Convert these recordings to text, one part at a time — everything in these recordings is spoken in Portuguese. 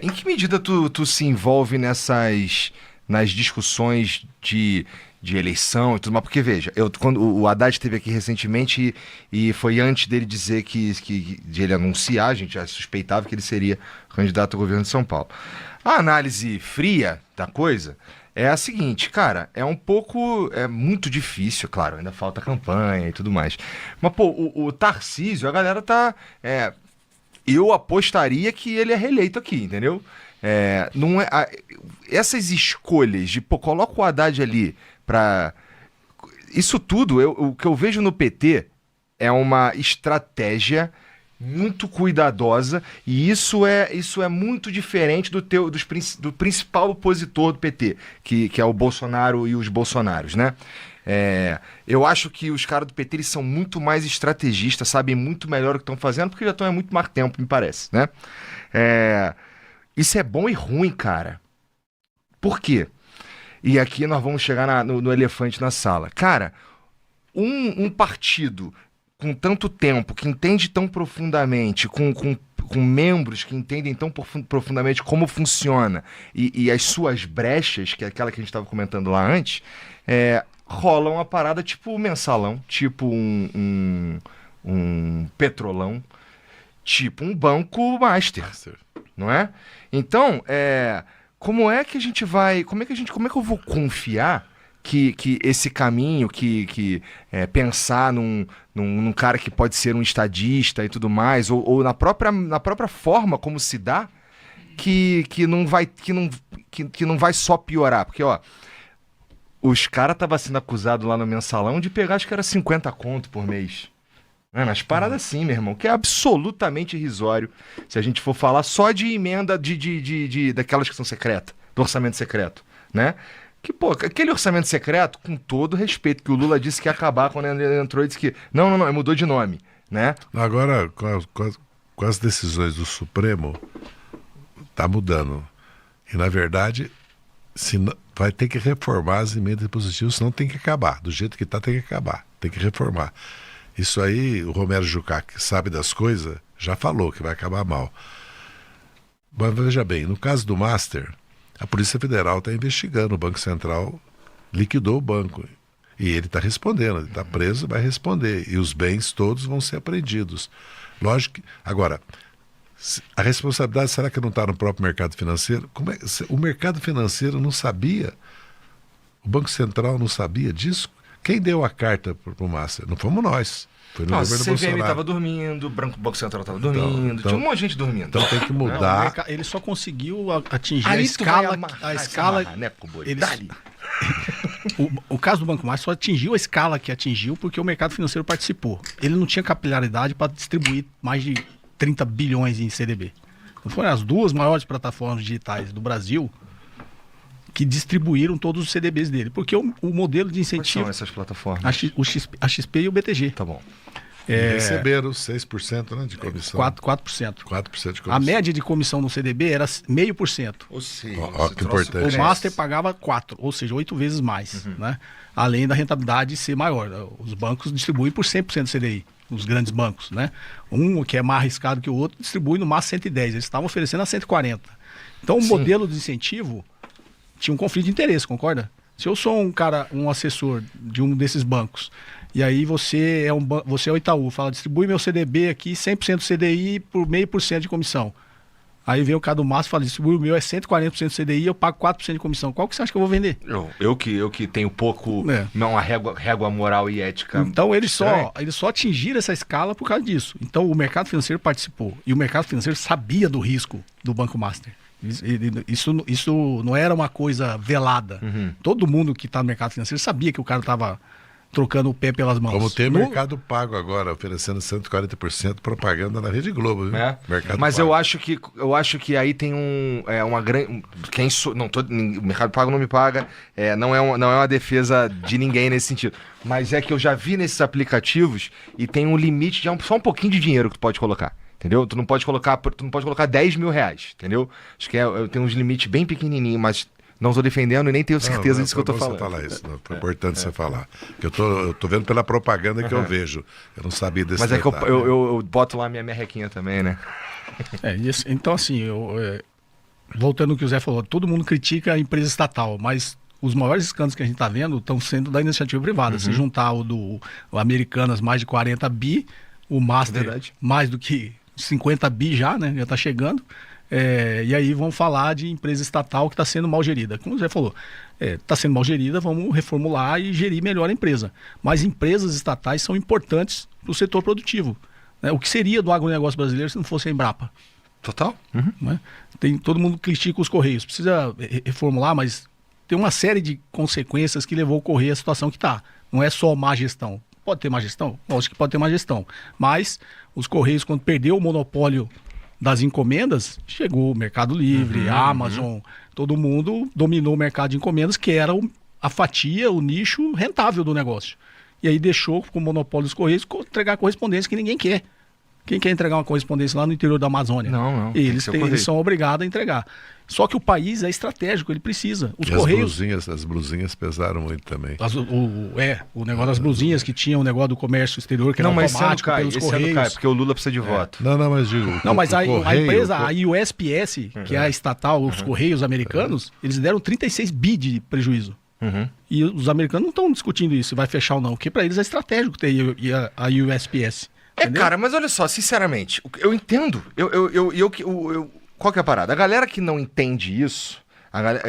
Em que medida tu se envolve nas discussões de eleição e tudo mais? Porque, veja, quando o Haddad esteve aqui recentemente e foi antes dele dizer de ele anunciar, a gente já suspeitava que ele seria candidato ao governo de São Paulo. A análise fria da coisa é a seguinte, cara, é muito difícil, claro, ainda falta campanha e tudo mais. Mas, pô, o Tarcísio, a galera eu apostaria que ele é reeleito aqui, entendeu? Não é, essas escolhas de, pô, coloca o Haddad ali pra... Isso tudo, o que eu vejo no PT é uma estratégia muito cuidadosa e isso é muito diferente do principal opositor do PT, que é o Bolsonaro e os bolsonaros, né? Eu acho que os caras do PT eles são muito mais estrategistas, sabem muito melhor o que estão fazendo, porque já estão há muito mais tempo, me parece, né? Isso é bom e ruim, cara. Por quê? E aqui nós vamos chegar no elefante na sala. Cara, um partido com tanto tempo, que entende tão profundamente, com membros que entendem tão profundamente como funciona e as suas brechas, que é aquela que a gente estava comentando lá antes, rola uma parada tipo um mensalão, tipo um petrolão, tipo um banco master, não é? Então, como é que a gente vai, como é que eu vou confiar que esse caminho, pensar num cara que pode ser um estadista e tudo mais, ou na própria forma como se dá, que não vai só piorar, porque, ó, os caras estavam sendo acusados lá no mensalão de pegar, acho que era 50 conto por mês. Nas paradas assim, meu irmão, que é absolutamente irrisório se a gente for falar só de emenda daquelas que são secretas, do orçamento secreto, né? Que, pô, aquele orçamento secreto, com todo respeito, que o Lula disse que ia acabar quando ele entrou e disse que não, mudou de nome, né? Agora, com as decisões do Supremo, tá mudando. E, na verdade, vai ter que reformar as emendas impositivas, senão tem que acabar. Do jeito que tá, tem que acabar. Tem que reformar. Isso aí, o Romero Jucá, que sabe das coisas, já falou que vai acabar mal. Mas veja bem, no caso do Master, a Polícia Federal está investigando, o Banco Central liquidou o banco. E ele está respondendo, ele está preso, vai responder. E os bens todos vão ser apreendidos. Lógico que... Agora, a responsabilidade, será que não está no próprio mercado financeiro? O mercado financeiro não sabia? O Banco Central não sabia disso? Quem deu a carta para o Master? Não fomos nós. Foi no governo Bolsonaro. A CVM estava dormindo, o Banco Central estava dormindo, tinha um monte de gente dormindo. Então tem que mudar. Ele só conseguiu atingir a escala. O caso do Banco Master só atingiu a escala que atingiu porque o mercado financeiro participou. Ele não tinha capilaridade para distribuir mais de 30 bilhões em CDB. Então foram as duas maiores plataformas digitais do Brasil que distribuíram todos os CDBs dele. Porque o modelo de incentivo... Quais são essas plataformas? A XP e o BTG. Tá bom. Receberam 6%, né, de comissão. 4%. 4% de comissão. A média de comissão no CDB era 0,5%. Ou seja, que importante. O Master pagava 4%, ou seja, 8 vezes mais. Né? Além da rentabilidade ser maior. Os bancos distribuem por 100% do CDI. Os grandes bancos. Né? Um que é mais arriscado que o outro distribui no máximo 110. Eles estavam oferecendo a 140. Então o modelo de incentivo tinha um conflito de interesse, concorda? Se eu sou um assessor de um desses bancos, e aí você é o Itaú, fala, distribui meu CDB aqui, 100% do CDI por 0,5% de comissão. Aí vem o cara do Márcio e fala, distribui o meu é 140% do CDI, eu pago 4% de comissão. Qual que você acha que eu vou vender? Eu que tenho pouco, não, uma régua moral e ética. Então eles só atingiram essa escala por causa disso. Então o mercado financeiro participou, e o mercado financeiro sabia do risco do Banco Master. Isso não era uma coisa velada. Todo mundo que está no mercado financeiro sabia que o cara estava trocando o pé pelas mãos. Como tem Mercado Pago agora, oferecendo 140% propaganda na Rede Globo. Viu? Mas Pago. Eu acho que aí tem uma grande... o Mercado Pago não me paga, não é uma defesa de ninguém nesse sentido. Mas é que eu já vi nesses aplicativos e tem um limite de só um pouquinho de dinheiro que tu pode colocar. Entendeu? Tu não pode colocar 10 mil reais, entendeu? Acho que tem uns limites bem pequenininhos, mas não estou defendendo e nem tenho certeza disso que eu estou falando. Falar isso, é importante você falar. Eu tô vendo pela propaganda que eu vejo. Eu não sabia desse Mas detalhe. É que eu boto lá minha merrequinha também, né? Então assim, voltando ao que o Zé falou, todo mundo critica a empresa estatal, mas os maiores escândalos que a gente está vendo estão sendo da iniciativa privada. Se juntar o Americanas, mais de 40 bi, o Master, mais do que 50 bi já, né? Já está chegando. E aí vão falar de empresa estatal que está sendo mal gerida. Como o Zé falou, está sendo mal gerida, vamos reformular e gerir melhor a empresa. Mas empresas estatais são importantes para o setor produtivo. Né? O que seria do agronegócio brasileiro se não fosse a Embrapa? Total. Né? Todo mundo critica os Correios. Precisa reformular, mas tem uma série de consequências que levou o Correio à situação que está. Não é só má gestão. Pode ter má gestão? Acho que pode ter má gestão. Mas os Correios, quando perdeu o monopólio das encomendas, chegou o Mercado Livre, a Amazon, todo mundo dominou o mercado de encomendas, que era a fatia, o nicho rentável do negócio. E aí deixou com o monopólio dos Correios entregar correspondência que ninguém quer. Quem quer entregar uma correspondência lá no interior da Amazônia? Não. Eles são obrigados a entregar. Só que o país é estratégico, ele precisa. Os Correios... As blusinhas pesaram muito também. O negócio das blusinhas, que tinha o negócio do comércio exterior, que era automático pelos Correios. Cai, porque o Lula precisa de voto. Não, mas digo... Não, mas a empresa, a USPS, que é a estatal, os Correios americanos, eles deram 36 bi de prejuízo. E os americanos não estão discutindo isso, se vai fechar ou não, porque para eles é estratégico ter a USPS. Entendeu? Cara, mas olha só, sinceramente, eu entendo. Qual que é a parada? A galera que não entende isso,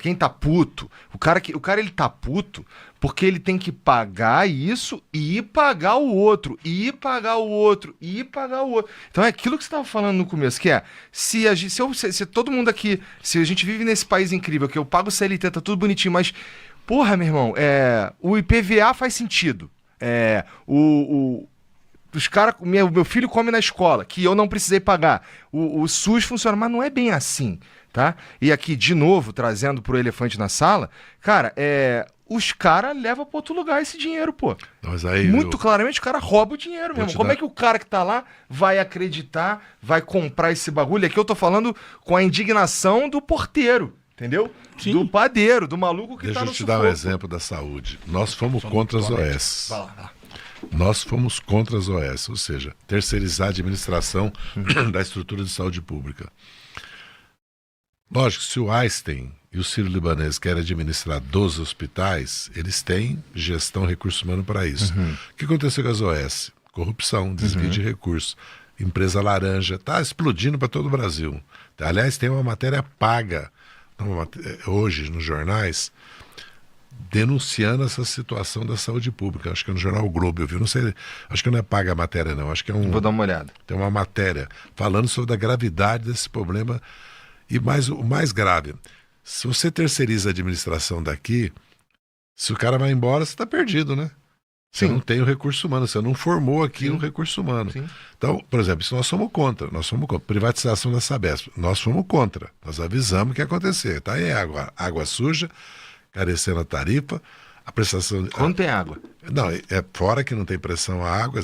quem tá puto, o cara ele tá puto porque ele tem que pagar isso e pagar o outro, e pagar o outro, e pagar o outro. Então é aquilo que você tava falando no começo, que é, se todo mundo aqui, se a gente vive nesse país incrível, que eu pago o CLT, tá tudo bonitinho, mas, porra, meu irmão, o IPVA faz sentido. Os caras, meu filho come na escola, que eu não precisei pagar. O SUS funciona, mas não é bem assim, tá? E aqui, de novo, trazendo pro elefante na sala, cara, os caras levam para outro lugar esse dinheiro, pô. Mas aí, muito claramente, o cara rouba o dinheiro mesmo. Como é que o cara que tá lá vai acreditar, vai comprar esse bagulho? Aqui eu tô falando com a indignação do porteiro, entendeu? Sim. Do padeiro, do maluco que tá no Deixa eu te dar um exemplo da saúde. Nós fomos contra as OS. Vai lá. Nós fomos contra as OS, ou seja, terceirizar a administração da estrutura de saúde pública. Lógico, se o Einstein e o Sírio-Libanês querem administrar 12 hospitais, eles têm gestão, recurso humano para isso. O que aconteceu com as OS? Corrupção, desvio de recursos, empresa laranja, está explodindo para todo o Brasil. Aliás, tem uma matéria paga hoje nos jornais, denunciando essa situação da saúde pública. Acho que é no jornal o Globo, eu vi, não sei, acho que não é paga a matéria não, acho que é Vou dar uma olhada. Tem uma matéria falando sobre a gravidade desse problema e o mais grave, se você terceiriza a administração daqui, se o cara vai embora, você está perdido, né? Você não tem o recurso humano, você não formou aqui um recurso humano. Sim. Então, por exemplo, isso nós somos contra. Privatização da Sabesp, nós fomos contra. Nós avisamos o que ia acontecer. Tá aí água suja, carecendo a tarifa, a prestação... Quanto tem água? Não, fora que não tem pressão a água,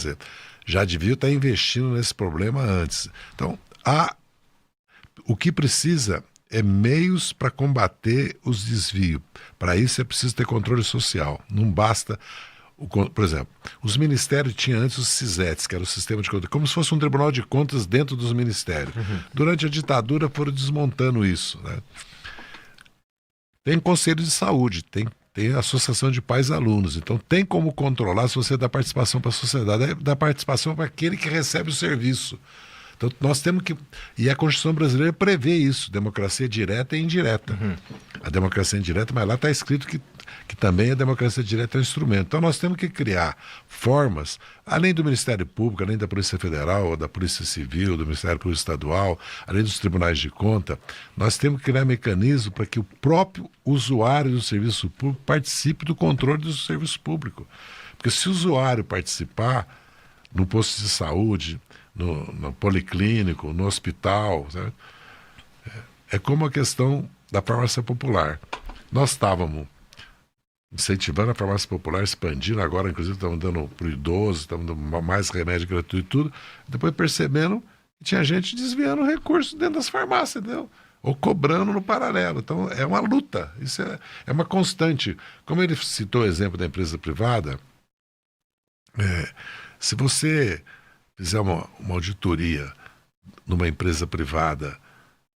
já devia estar investindo nesse problema antes. Então, o que precisa é meios para combater os desvios. Para isso é preciso ter controle social. Não basta... Por exemplo, os ministérios tinham antes os CISETs, que era o sistema de controle, como se fosse um tribunal de contas dentro dos ministérios. Durante a ditadura foram desmontando isso, né? Tem conselho de saúde, tem associação de pais e alunos. Então tem como controlar se você dá participação para a sociedade, dá participação para aquele que recebe o serviço. Então nós temos que... E a Constituição brasileira prevê isso, democracia direta e indireta. A democracia indireta, mas lá está escrito que também a democracia direta é um instrumento. Então nós temos que criar formas, além do Ministério Público, além da Polícia Federal, da Polícia Civil, do Ministério Público Estadual, além dos tribunais de conta, nós temos que criar mecanismos para que o próprio usuário do serviço público participe do controle do serviço público. Porque se o usuário participar no posto de saúde, no policlínico, no hospital, sabe? É como a questão da farmácia popular. Nós estávamos incentivando a farmácia popular, expandindo, agora inclusive estamos dando para o idoso, estamos dando mais remédio gratuito e tudo, depois percebendo que tinha gente desviando recursos dentro das farmácias, entendeu? Ou cobrando no paralelo. Então é uma luta, isso é uma constante. Como ele citou o exemplo da empresa privada, se você fizer uma auditoria numa empresa privada,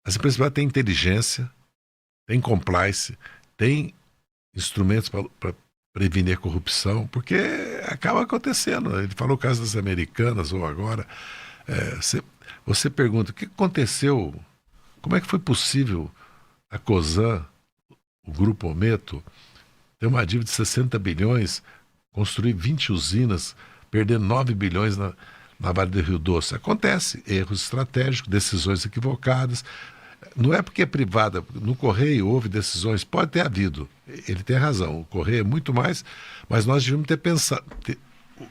as empresas privadas têm inteligência, tem compliance, tem instrumentos para prevenir a corrupção, porque acaba acontecendo. Ele falou o caso das Americanas, ou agora. Você pergunta, o que aconteceu? Como é que foi possível a Cosan, o Grupo Ometo, ter uma dívida de 60 bilhões, construir 20 usinas, perder 9 bilhões na Vale do Rio Doce? Acontece, erros estratégicos, decisões equivocadas. Não é porque é privada. No Correio houve decisões, pode ter havido. Ele tem razão, o Correio é muito mais, mas nós devíamos ter pensado.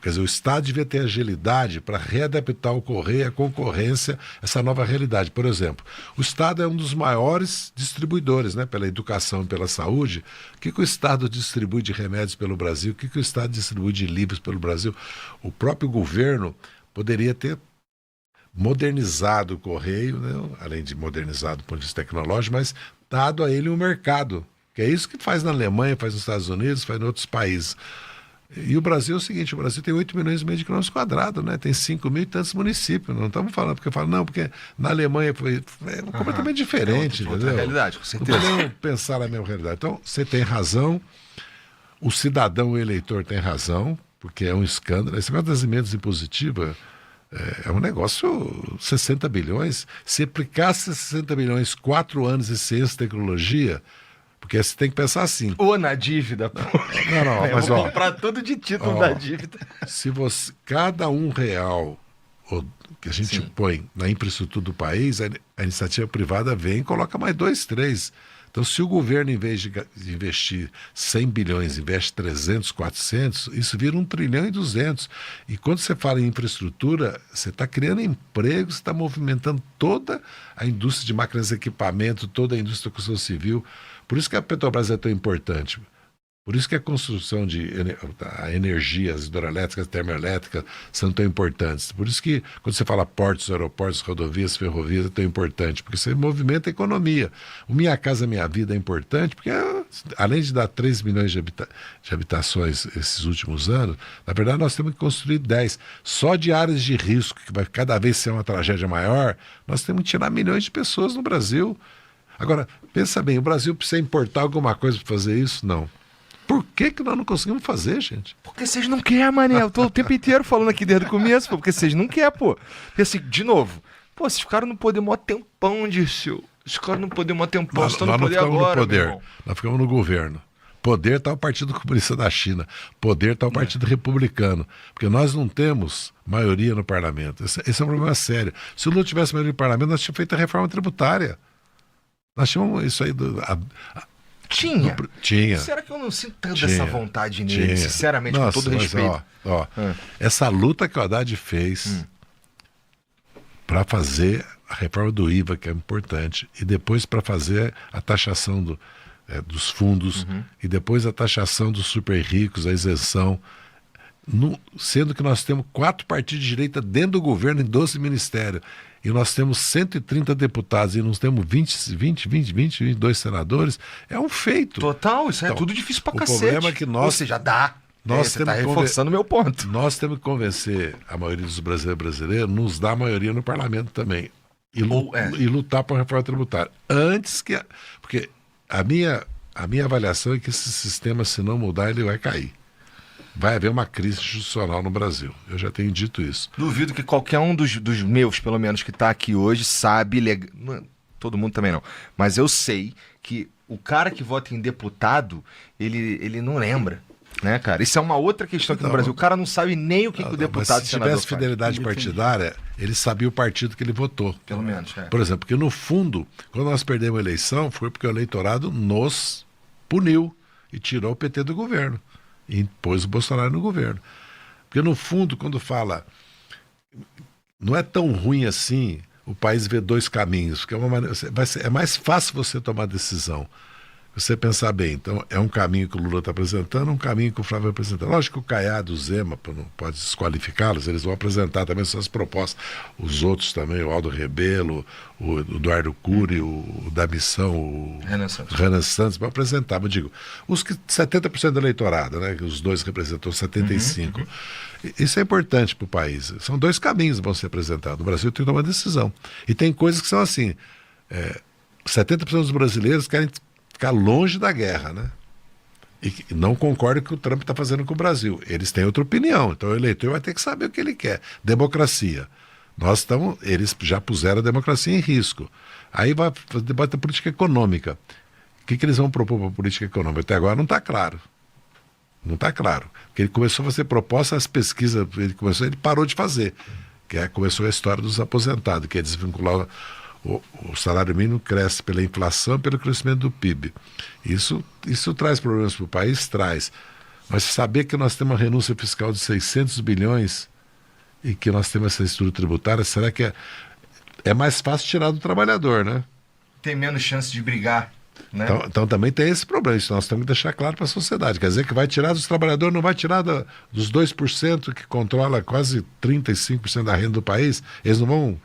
Quer dizer, o Estado devia ter agilidade para readaptar o Correio à concorrência, essa nova realidade. Por exemplo, o Estado é um dos maiores distribuidores, né, pela educação e pela saúde. O que o Estado distribui de remédios pelo Brasil? O que o Estado distribui de livros pelo Brasil? O próprio governo poderia ter modernizado o Correio, né, além de modernizado do ponto de vista tecnológico, mas dado a ele um mercado. Que é isso que faz na Alemanha, faz nos Estados Unidos, faz em outros países. E o Brasil é o seguinte, o Brasil tem 8 milhões e meio de quilômetros quadrados, né? Tem 5 mil e tantos municípios. Não estamos falando, porque eu falo, não, porque na Alemanha foi completamente diferente, entendeu? Outra realidade, com certeza. Não podemos pensar na mesma realidade. Então, você tem razão, o cidadão, o eleitor tem razão, porque é um escândalo. Esse negócio das emendas impositivas é um negócio, 60 bilhões. Se aplicasse 60 bilhões, 4 anos e ciência e tecnologia, porque você tem que pensar assim. Ou na dívida, pô. Não, mas vou comprar tudo de título da dívida. Se você, cada R$1 que a gente põe na infraestrutura do país, a iniciativa privada vem e coloca mais 2, 3. Então, se o governo, em vez de investir 100 bilhões, investe 300, 400, isso vira 1,2 trilhão. E quando você fala em infraestrutura, você está criando emprego, você está movimentando toda a indústria de máquinas e equipamento, toda a indústria da construção civil. Por isso que a Petrobras é tão importante. Por isso que a construção a energia, as hidroelétricas, termoelétricas são tão importantes. Por isso que quando você fala portos, aeroportos, rodovias, ferrovias é tão importante, porque você movimenta a economia. O Minha Casa Minha Vida é importante, porque além de dar 3 milhões de habitações esses últimos anos, na verdade nós temos que construir 10. Só de áreas de risco, que vai cada vez ser uma tragédia maior, nós temos que tirar milhões de pessoas no Brasil. Agora, pensa bem, o Brasil precisa importar alguma coisa para fazer isso? Não. Por que nós não conseguimos fazer, gente? Porque vocês não querem, mané. Eu tô o tempo inteiro falando aqui desde o começo, pô, porque vocês não querem, pô. Porque assim, de novo, pô, vocês ficaram no poder mó tempão, Dirceu. Os caras no poder mó tempão, Nós estão não no poder ficamos agora, no poder, meu irmão. nós ficamos no governo. Poder está o Partido Comunista da China. Poder está o Partido Republicano. Porque nós não temos maioria no parlamento. Esse é um problema sério. Se o Lula tivesse maioria no parlamento, nós tínhamos feito a reforma tributária. Nós tínhamos isso aí... Tinha. Será que eu não sinto tanta essa vontade nele, sinceramente, com todo respeito? Essa luta que o Haddad fez para fazer a reforma do IVA, que é importante, e depois para fazer a taxação dos fundos, e depois a taxação dos super ricos, a isenção, sendo que nós temos 4 partidos de direita dentro do governo em 12 ministérios. E nós temos 130 deputados e nós temos 22 senadores, é um feito. Total, isso é tudo difícil pra cacete. O problema é que nós... Ou seja, dá. Você está reforçando o meu ponto. Nós temos que convencer a maioria dos brasileiros, nos dar a maioria no parlamento também. E lutar por reforma tributária. Antes que... Porque a minha avaliação é que esse sistema, se não mudar, ele vai cair. Vai haver uma crise institucional no Brasil. Eu já tenho dito isso. Duvido que qualquer um dos meus, pelo menos, que está aqui hoje, sabe... Todo mundo também não. Mas eu sei que o cara que vota em deputado, ele não lembra. Né, cara? Isso é uma outra questão aqui no Brasil. O cara não sabe nem o que o deputado e senador faz. Se tivesse fidelidade partidária, ele sabia o partido que ele votou. Pelo menos, Por exemplo, porque no fundo, quando nós perdemos a eleição, foi porque o eleitorado nos puniu e tirou o PT do governo. E pôs o Bolsonaro no governo. Porque no fundo, quando fala, não é tão ruim assim o país ver 2 caminhos, porque é mais fácil você tomar decisão. Você pensar bem, então é um caminho que o Lula está apresentando, um caminho que o Flávio vai apresentar. Lógico que o Caiado, o Zema, não pode desqualificá-los, eles vão apresentar também suas propostas. Os outros também, o Aldo Rebelo, o Eduardo Cury, o da Missão, o Renan Santos, vão apresentar. Mas digo, os que 70% do eleitorado, né, que os dois representam 75%. Isso é importante para o país. São 2 caminhos que vão ser apresentados. O Brasil tem que tomar decisão. E tem coisas que são assim, 70% dos brasileiros querem ficar longe da guerra, né? E não concorda com o que o Trump está fazendo com o Brasil. Eles têm outra opinião, então o eleitor vai ter que saber o que ele quer. Democracia. Eles já puseram a democracia em risco. Aí vai fazer debate da política econômica. O que eles vão propor para a política econômica? Até agora não está claro. Não está claro. Porque ele começou a fazer propostas, as pesquisas, ele parou de fazer. Começou a história dos aposentados, que é desvincular o salário mínimo cresce pela inflação e pelo crescimento do PIB. Isso traz problemas para o país? Traz. Mas saber que nós temos uma renúncia fiscal de 600 bilhões e que nós temos essa estrutura tributária, será que é mais fácil tirar do trabalhador, né? Tem menos chance de brigar, né? Então também tem esse problema. Isso nós temos que deixar claro para a sociedade. Quer dizer que vai tirar dos trabalhadores, não vai tirar dos 2% que controla quase 35% da renda do país. Eles não vão...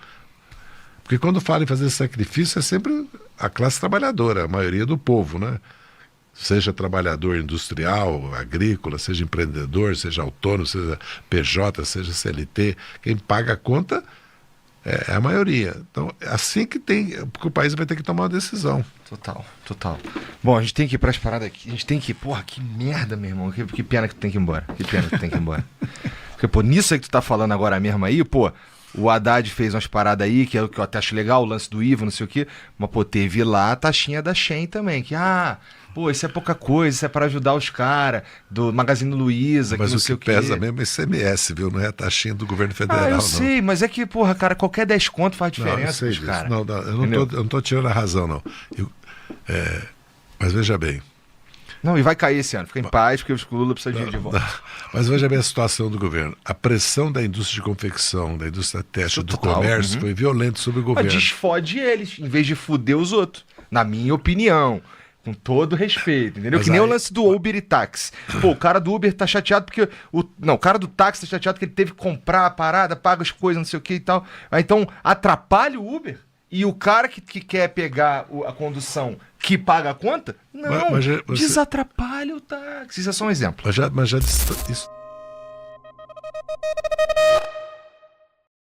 Porque quando falam em fazer sacrifício, é sempre a classe trabalhadora, a maioria do povo, né? Seja trabalhador industrial, agrícola, seja empreendedor, seja autônomo, seja PJ, seja CLT. Quem paga a conta é a maioria. Então, é assim que porque o país vai ter que tomar uma decisão. Total. Bom, a gente tem que ir para as paradas aqui. A gente tem que ir. Porra, que merda, meu irmão. Que pena que tu tem que ir embora. Porque, pô, nisso aí que tu tá falando agora mesmo aí, pô... O Haddad fez umas paradas aí, que é o que eu até acho legal, o lance do IVA, não sei o quê. Mas, pô, teve lá a taxinha da Shein também, que, pô, isso é pouca coisa, isso é para ajudar os caras do Magazine Luiza, mas que não sei o quê. Mas o que pesa mesmo é ICMS, viu? Não é a taxinha do governo federal, eu não. sei, mas é que, porra, cara, qualquer 10 conto faz diferença não, eu sei pros disso. caras. Não, eu não tô tirando a razão, não. Mas veja bem... Não, e vai cair esse ano. Fica em paz, porque o Lula precisa de volta. Mas veja bem a situação do governo. A pressão da indústria de confecção, da indústria têxtil, do comércio, foi violento sobre o governo. Mas desfode eles, em vez de fuder os outros. Na minha opinião. Com todo respeito, entendeu? Mas que nem o lance do Uber e táxi. Pô, o cara do Uber tá chateado porque... o cara do táxi tá chateado porque ele teve que comprar a parada, paga as coisas, não sei o que e tal. Então, atrapalha o Uber? E o cara que quer pegar a condução que paga a conta? Não, desatrapalha o táxi. Isso é só um exemplo. Mas já isso